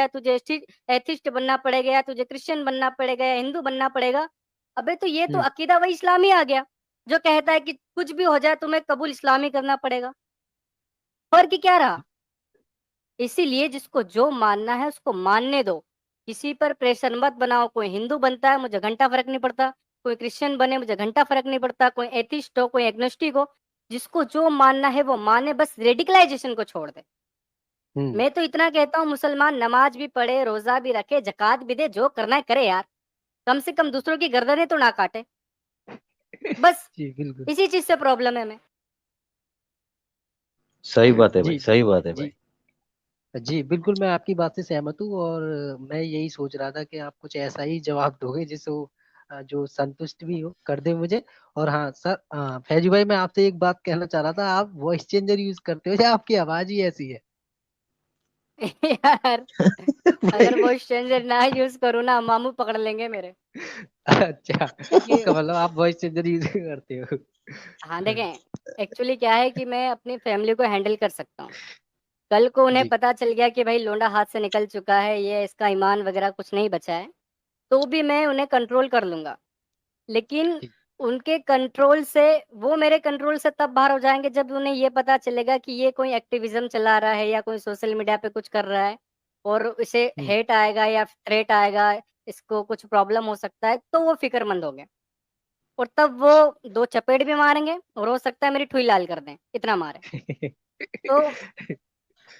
या तुझे एथिस्ट बनना पड़ेगा, या तुझे क्रिश्चियन बनना पड़ेगा, या हिंदू बनना पड़ेगा। अबे तो ये तो अकीदा वही इस्लामी आ गया, जो कहता है कि कुछ भी हो जाए तुम्हें कबूल इस्लामी करना पड़ेगा। फर्क क्या रहा? इसीलिए जिसको जो मानना है उसको मानने दो, किसी पर प्रेशर मत बनाओ। कोई हिंदू बनता है मुझे घंटा फर्क नहीं पड़ता, कोई क्रिश्चियन बने मुझे घंटा फर्क नहीं पड़ता, कोई एथिस्ट हो कोई एग्नोस्टिक हो, जिसको जो मानना है वो माने, बस रेडिकलाइजेशन को छोड़ दे। मैं तो इतना कहता हूँ, मुसलमान नमाज भी पढ़े, रोजा भी रखे, जक़ात भी दे, जो करना है करे यार, कम से कम दूसरों की गर्दनें तो ना काटे। बस जी बिल्कुल। इसी चीज से प्रॉब्लम है। मैं सही बात है भाई, जी सही बात है जी भाई। जी बिल्कुल, मैं आपकी बात से सहमत हूँ। और मैं यही सोच रहा था कि आप कुछ ऐसा ही जवाब दोगे जिससे वो जो संतुष्ट भी हो कर दे मुझे। और हाँ सर, फैजू भाई, मैं आपसे एक बात कहना चाह रहा था, आप वॉइस चेंजर यूज करते हो या आपकी आवाज ही ऐसी है? यार अगर भाई वो स्ट्रेंजर ना यूज करूँ ना, मामू पकड़ लेंगे मेरे। अच्छा, क्योंकि इसका मतलब आप वॉइस चेंजर यूज करते हो। हाँ देखें, एक्चुअली क्या है कि मैं अपनी फैमिली को हैंडल कर सकता हूँ। कल को उन्हें जी पता चल गया कि भाई लोंडा हाथ से निकल चुका है, ये इसका ईमान वगैरह कुछ नहीं बचा है, तो भी मैं उन्हें कंट्रोल कर लूंगा। लेकिन जी उनके कंट्रोल से, वो मेरे कंट्रोल से तब बाहर हो जाएंगे जब उन्हें ये पता चलेगा कि ये कोई एक्टिविज्म चला रहा है या कोई सोशल मीडिया पे कुछ कर रहा है, और इसे हम्म, हेट आएगा या थ्रेट आएगा, इसको कुछ प्रॉब्लम हो सकता है, तो वो फिक्रमंद हो गए। और तब वो दो चपेट भी मारेंगे, और हो सकता है मेरी ठुई लाल कर दें, इतना मारे। तो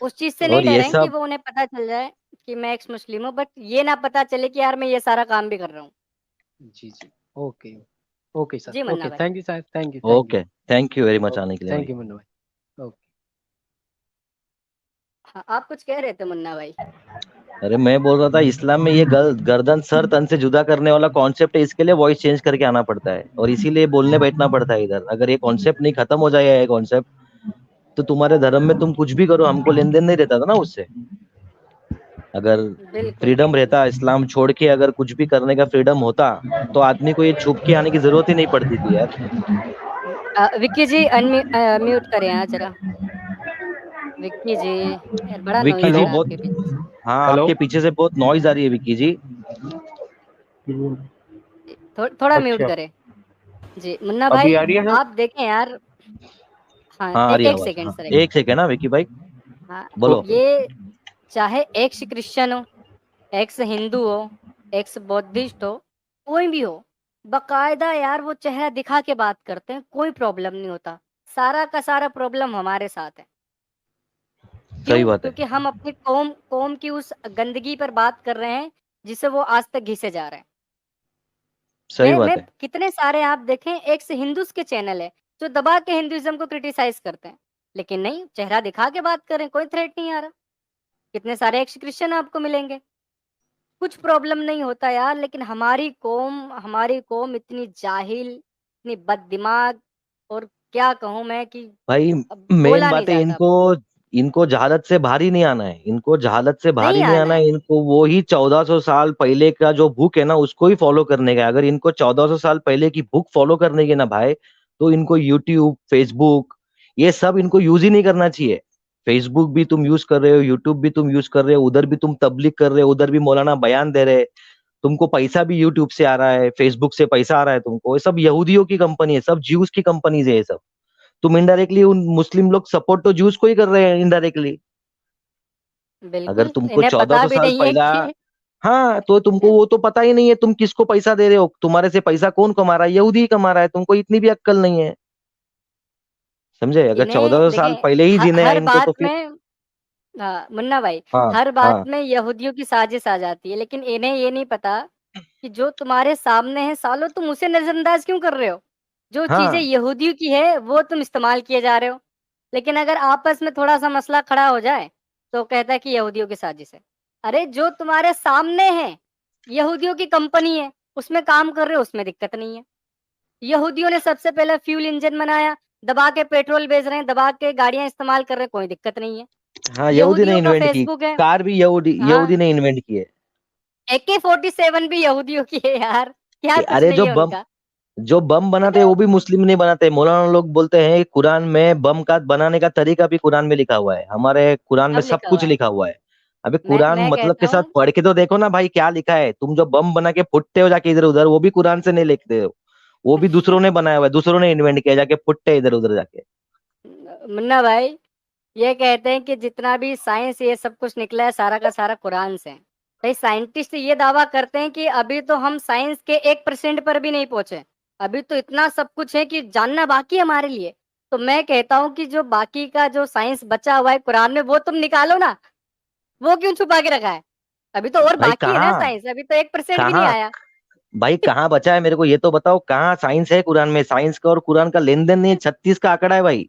उस चीज से नहीं और ये डरे कि सब वो उन्हें पता चल जाए कि मैं एक्स मुस्लिम हूँ, बट ये ना पता चले कि यार मैं ये सारा काम भी कर रहा हूँ। जी जी, ओके ओके सर, जी मन्ना ओके, भाई। Thank you sir, thank you, thank you. Okay, thank you very much okay, आने के लिए थैंक भाई। यू मुन्ना भाई। ओके। हाँ, आप कुछ कह रहे थे मुन्ना भाई। अरे मैं बोल रहा था, इस्लाम में ये गर्दन सर तन से जुदा करने वाला कॉन्सेप्ट है, इसके लिए वॉइस चेंज करके आना पड़ता है, और इसीलिए बोलने बैठना पड़ता है इधर। अगर ये कॉन्सेप्ट नहीं खत्म हो जाएगा, ये कॉन्सेप्ट, तो तुम्हारे धर्म में तुम कुछ भी करो, हमको लेन देन नहीं रहता था ना उससे। अगर बिल्कुल फ्रीडम बिल्कुल। रहता, इस्लाम छोड़ के अगर कुछ भी करने का फ्रीडम होता, तो आदमी को ये छुप के आने की जरूरत ही नहीं पड़ती थी यार। विक्की जी म्यूट करें यहाँ जरा। विक्की जी, यार बड़ा विक्की नॉइज आ जी हेलो, रहा है बहुत, आपके पीछे से। हाँ हेलो। आपके पीछे से बहुत नॉइज आ रही है विक्की जी। थोड़ा म्यूट अच्छा, करें। जी मुन्ना अभी भाई, आ रही है सर? आप देखें यार। हाँ, हाँ आ रही है एक आवाज, सेकेंड हाँ सर, एक सेकेंड ना विक्की भाई, हाँ। बोलो। ओके। ये चाहे एक्स क्रिश्चियन हो, एक्स हिंदू हो, एक्स बौद्धिस्ट हो, कोई भी हो, बकायदा यार वो चेहरा दिखा के बात करते हैं, कोई प्रॉब्लम नहीं होता। सारा का सारा प्रॉब्लम हमारे साथ है। सही क्यों? बात है, क्योंकि हम अपनी कौम कौम की उस गंदगी पर बात कर रहे हैं जिसे वो आज तक घिसे जा रहे हैं। सही बात मैं है। कितने सारे आप देखें एक्स हिंदूज के चैनल है जो दबा के हिंदुइज्म को क्रिटिसाइज करते हैं, लेकिन नहीं, चेहरा दिखा के बात करें, कोई थ्रेट नहीं आ रहा। कितने सारे एक्स क्रिश्चियन आपको मिलेंगे, कुछ प्रॉब्लम नहीं होता यार। लेकिन हमारी कौम इतनी जाहिल, इतनी बददिमाग, और क्या कहूँ मैं कि भाई अब मेन बोला नहीं बात है, जाता। इनको इनको जहालत से बाहर ही नहीं आना है, इनको जहालत से बाहर नहीं ही नहीं आना आना है। है। इनको वो ही 1400 साल पहले का जो बुक है ना, उसको ही फॉलो करने का है। अगर इनको 1400 साल पहले की बुक फॉलो करने की ना भाई, तो इनको यूट्यूब, फेसबुक, ये सब इनको यूज ही नहीं करना चाहिए। फेसबुक भी तुम यूज कर रहे हो, यूट्यूब भी तुम यूज कर रहे हो, उधर भी तुम तबलीग कर रहे हो, उधर भी मौलाना बयान दे रहे हैं, तुमको पैसा भी यूट्यूब से आ रहा है, फेसबुक से पैसा आ रहा है तुमको। ये सब यहूदियों की कंपनी है, सब ज्यूज की कंपनीज है ये सब। तुम इनडायरेक्टली उन मुस्लिम लोग सपोर्ट तो ज्यूज को ही कर रहे हैं इनडायरेक्टली। अगर बिल्कुल, तुमको इन्हें पता 1400 भी साल नहीं है पहला, कि हाँ तो तुमको वो तो पता ही नहीं है तुम किसको पैसा दे रहे हो, तुम्हारे से पैसा कौन कमा रहा है, यहूदी ही कमा रहा है, तुमको इतनी भी अक्कल नहीं है। समझे? अगर इन्हें 1400 साल देखें, पहले ही जीने हैं हर इनको तो बात फिर। में, हाँ मुन्ना भाई, हाँ हर बात हाँ में यहूदियों की साजिश आ जाती है, लेकिन इन्हें ये नहीं पता कि जो तुम्हारे सामने है सालो, तुम उसे नजरअंदाज क्यों कर रहे हो? जो चीजें हाँ यहूदियों की है वो तुम इस्तेमाल किए जा रहे हो। लेकिन अगर आपस में थोड़ा सा मसला खड़ा हो जाए तो कहता है कि यहूदियों की साजिश है। अरे जो तुम्हारे सामने है, यहूदियों की कंपनी है, उसमें काम कर रहे हो, उसमें दिक्कत नहीं है। यहूदियों ने सबसे पहले फ्यूल इंजन बनाया, दबा के पेट्रोल बेच रहे हैं, दबा के गाड़ियां इस्तेमाल कर रहे हैं, कोई दिक्कत नहीं है। हाँ, यहूदी ने यहूदियों का इन्वेंट की फेसबुक है। कार भी, यहूदी हाँ, यहूदी ने इन्वेंट की है। AK-47 भी यहूदियों की है यार, क्या कुछ अरे नहीं है उनका। जो बम बनाते हैं वो भी मुस्लिम नहीं बनाते। मौलाना लोग बोलते हैं कुरान में बम का बनाने का तरीका भी कुरान में लिखा हुआ है, हमारे कुरान में सब सब लिखा कुछ हुआ है। लिखा हुआ है। अबे मैं कुरान मैं मतलब के कहता साथ हूँ पढ़ के तो देखो ना भाई क्या लिखा है। तुम जो बम बना के फुटते हो जाके इधर उधर, वो भी कुरान से नहीं लिखते हो, वो भी दूसरों ने बनाया हुआ है, दूसरों ने इन्वेंट किया, जाके फुटते इधर उधर जाके। मुन्ना भाई, ये कहते हैं कि जितना भी साइंस ये सब कुछ निकला है सारा का सारा कुरान से है। भाई साइंटिस्ट ये दावा करते हैं कि अभी तो हम साइंस के 1% पर भी नहीं पहुंचे। अभी तो इतना सब कुछ है कि जानना बाकी है हमारे लिए। तो मैं कहता हूँ कि जो बाकी का जो साइंस बचा हुआ है कुरान में वो तुम निकालो ना। वो क्यों छुपा के रखा है? अभी तो और भाई बाकी है ना कहाँ, साइंस, अभी तो 1% भी नहीं कहाँ, आया। भाई कहाँ बचा है, मेरे को ये तो बताओ कहाँ साइंस है कुरान में। साइंस का और कुरान का लेन देन नहीं है, 36 का आंकड़ा है भाई।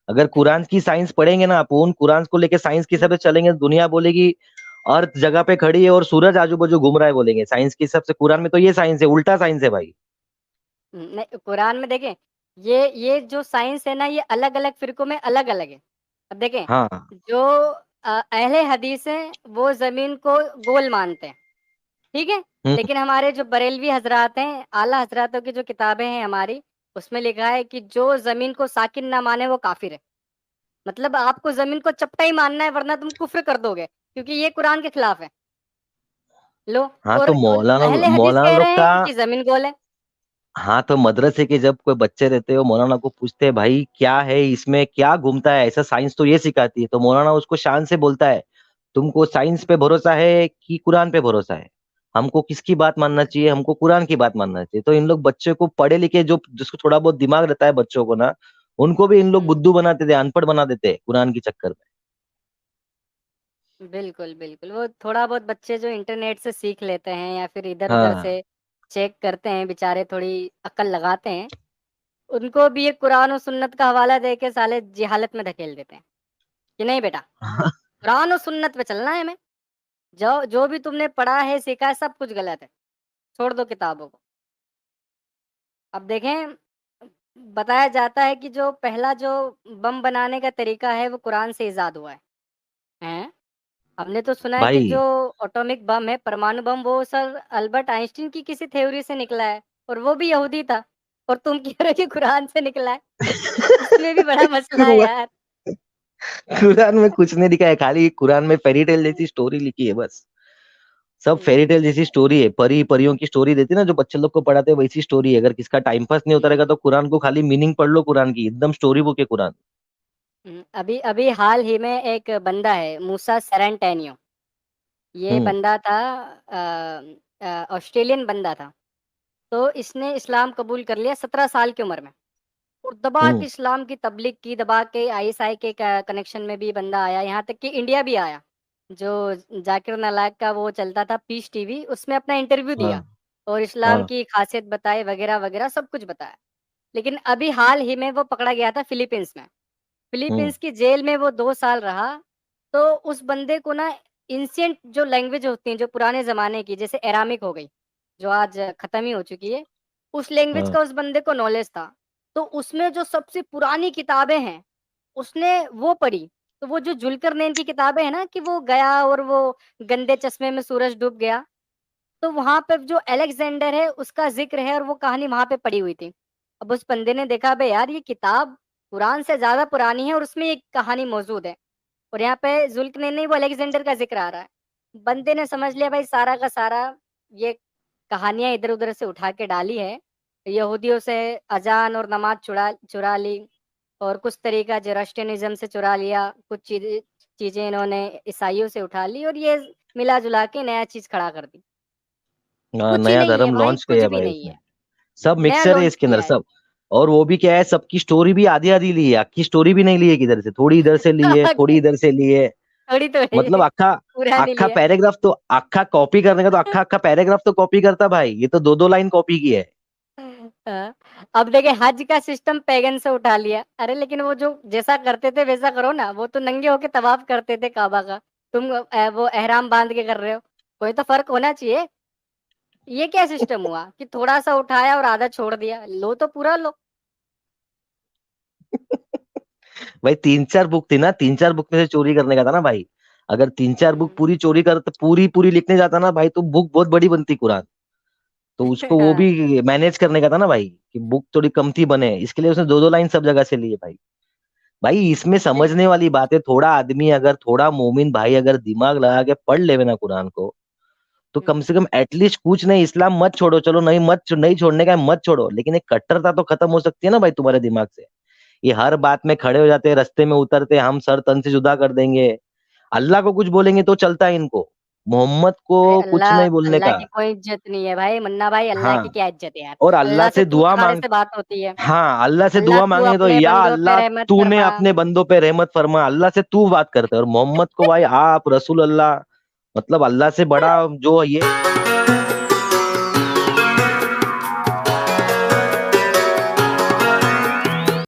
अगर कुरान की साइंस पढ़ेंगे ना अपन, कुरान को लेके साइंस के हिसाब से चलेंगे, दुनिया बोलेगी अर्थ जगह पे खड़ी है और सूरज आजू बाजू घूम रहा है बोलेंगे। साइंस के हिसाब से कुरान में तो ये साइंस है, उल्टा साइंस है भाई। नहीं, कुरान में देखें, ये जो साइंस है ना ये अलग-अलग फ़िरकों में अलग-अलग है। अब देखें, हाँ। जो अहले हदीस हैं वो ज़मीन को गोल मानते हैं, ठीक है? हम्म। लेकिन हमारे जो बरेलवी हज़रात हैं, आला हज़रातों की जो किताबें हैं हमारी, उसमें लिखा है कि जो ज़मीन को साकिन ना माने वो काफ़िर है। मतलब आपको ज़मीन को चपटा ही मानना है वरना तुम कुफ़्र कर दोगे, क्योंकि ये कुरान के खिलाफ है। लो, हाँ और तो मौलाना, अहले हदीस मौलाना कह लोग रहे का, हैं कि ज़मीन गोल है। हाँ तो मदरसे के जब कोई बच्चे रहते हो, मौलाना को पूछते हैं भाई क्या है इसमें, क्या घूमता है ऐसा, साइंस तो ये सिखाती है। तो मौलाना उसको शान से बोलता है तुमको साइंस पे भरोसा है कि कुरान पे भरोसा है, हमको किसकी बात मानना चाहिए, हमको कुरान की बात मानना चाहिए। तो इन लोग बच्चे को पढ़े लिखे, जो जिसको थोड़ा बहुत दिमाग रहता है बच्चों को ना, उनको भी इन लोग हुँ। बुद्धू बनाते थे, अनपढ़ बना देते हैं कुरान के चक्कर में। बिल्कुल, बिल्कुल। वो थोड़ा बहुत बच्चे जो इंटरनेट से सीख लेते हैं या फिर इधर-उधर हाँ। से चेक करते हैं, बेचारे थोड़ी अक्ल लगाते हैं, उनको भी ये कुरान और सुन्नत का हवाला दे के साले जहालत में धकेल देते हैं, कि नहीं बेटा, कुरान और सुन्नत पे चलना है हमें। जो जो भी तुमने पढ़ा है, सीखा है, सब कुछ गलत है। छोड़ दो किताबों को। अब देखें, बताया जाता है कि जो पहला जो बम बनाने का तरीका है, वो कुरान से ईज़ाद हुआ है। हैं? हमने तो सुना है कि जो भाई एटॉमिक बम है, परमाणु बम, वो सर अल्बर्ट आइंस्टीन की किसी थ्योरी से निकला है और वो भी यहूदी था। और तुम कह रहे हो कि कुरान से निकला है। इसमें भी बड़ा मसला है यार। कुरान में कुछ नहीं लिखा है, खाली कुरान में फेरी टेल जैसी स्टोरी लिखी है बस। सब फेरी टेल जैसी स्टोरी है, परी परियों की स्टोरी देती है ना जो बच्चे लोग को पढ़ाते हैं, वैसी स्टोरी है। अगर किसका टाइम पास नहीं होता रहेगा तो कुरान को खाली मीनिंग पढ़ लो, कुरान की एकदम स्टोरी बुक है कुरान। अभी अभी हाल ही में एक बंदा है, मूसा सेरेंटेनियो। ये हम्म। बंदा था, ऑस्ट्रेलियन बंदा था। तो इसने इस्लाम कबूल कर लिया 17 साल की उम्र में। और दबा के हम्म। इस्लाम की तबलीग की, दबा के आईएसआई के कनेक्शन में भी बंदा आया, यहाँ तक कि इंडिया भी आया। जो जाकिर नालायक का वो चलता था पीस टीवी, उसमें अपना इंटरव्यू हाँ। दिया और इस्लाम हाँ। की खासियत बताई, वगैरह वगैरह सब कुछ बताया। लेकिन अभी हाल ही में वो पकड़ा गया था फिलीपींस में। हम्म। फिलीपींस की जेल में वो 2 साल रहा। तो उस बंदे को ना एंशिएंट जो लैंग्वेज होती हैं, जो पुराने ज़माने की, जैसे अरामिक हो गई, जो आज खत्म ही हो चुकी है, उस लैंग्वेज हाँ। का उस बंदे को नॉलेज था। तो उसमें जो सबसे पुरानी किताबें हैं, उसने वो पढ़ी। तो वो जो जुल्करनैन की किताबें हैं ना, कि वो गया और वो गंदे चश्मे में सूरज डूब गया, तो वहाँ पे जो अलेक्जेंडर है उसका ज़िक्र है और वो कहानी वहाँ पे पड़ी हुई थी। अब उस बंदे ने देखा, बे यार ये किताब कुरान से ज़्यादा पुरानी है और उसमें ये कहानी मौजूद है और यहाँ पे ज़ुल्करनैन नहीं, वो अलेक्जेंडर का ज़िक्र आ रहा है। बंदे ने समझ लिया भाई सारा का सारा ये कहानियाँ इधर-उधर से उठा के डाली है। यहूदियों से अज़ान और नमाज़ चुरा चुरा ली और कुछ तरीका ज़ोरास्ट्रियनिज़्म से चुरा लिया, कुछ चीज़ें चीज़ें इन्होंने ईसाइयों से उठा ली और ये मिला-जुला के नया चीज़ खड़ा कर दी। हाँ, कुछ ही नया नहीं है धर्म भाई, लॉन्च कुछ किया भी भाई नहीं उसने। है। सब नया मिक्सर है लॉन्च इसके अंदर किया है। सब। और वो भी क्या है, सबकी स्टोरी भी आधी आधी ली है, आखी स्टोरी भी नहीं ली है किधर से, थोड़ी इधर से ली है, थोड़ी इधर से ली है। थोड़ी तो मतलब है, आखा, पूरा नहीं आखा लिया। पैराग्राफ तो, आखा कॉपी करने का तो आखा आखा पैराग्राफ तो कॉपी करता भाई, ये तो दो दो लाइन कॉपी की है। हाँ, अब देखिए हज का सिस्टम पैगन से उठा लिया। अरे लेकिन वो जो जैसा करते थे वैसा करो ना, वो तो नंगे होके तवाफ करते थे काबा का। तुम वो एहराम बांध के कर रहे हो, कोई तो फर्क होना चाहिए। ये क्या सिस्टम हुआ कि थोड़ा सा उठाया और आधा छोड़ दिया? लो तो पूरा लो। भाई तीन चार बुक थी ना, तीन चार बुक में से चोरी करने का था ना भाई। अगर तीन चार बुक हम्म, पूरी चोरी कर तो पूरी पूरी लिखने जाता ना भाई, तो बुक बहुत बड़ी बनती कुरान। तो उसको वो हाँ, भी मैनेज करने का था ना भाई, कि बुक थोड़ी कम थी बने, इसके लिए उसने दो दो लाइन सब जगह से लिए भाई। भाई इसमें समझने वाली बात है, थोड़ा आदमी अगर, थोड़ा मोमिन भाई अगर दिमाग लगा के पढ़ लेवे ना कुरान को, तो कम से कम एटलीस्ट कुछ नहीं, इस्लाम मत छोड़ो, चलो नहीं नहीं छोड़ने का है, मत छोड़ो, लेकिन एक कट्टरता तो खत्म हो सकती है ना भाई तुम्हारे दिमाग से। ये हर बात में खड़े हो जाते हैं, रास्ते में उतरते, हम सर तन से जुदा कर देंगे, अल्लाह को कुछ बोलेंगे तो चलता है इनको, मोहम्मद को भाई कुछ अल्लाह नहीं बोलने अल्लाह का। की कोई इज्जत नहीं है भाई, मुन्ना भाई अल्लाह की हाँ, क्या इज्जत है यार। और अल्लाह अल्लाह से से तू दुआ तुम्हारे मांग, से बात होती है। हाँ अल्लाह से अल्लाह दुआ तू मांगे तो अपने या बंदों पे अल्लाह रहमत तूने फरमा। अपने बंदों पे रहमत फरमा, अल्लाह से तू बात करते है, और मोहम्मद को भाई आप रसूल अल्लाह, मतलब अल्लाह से बड़ा जो ये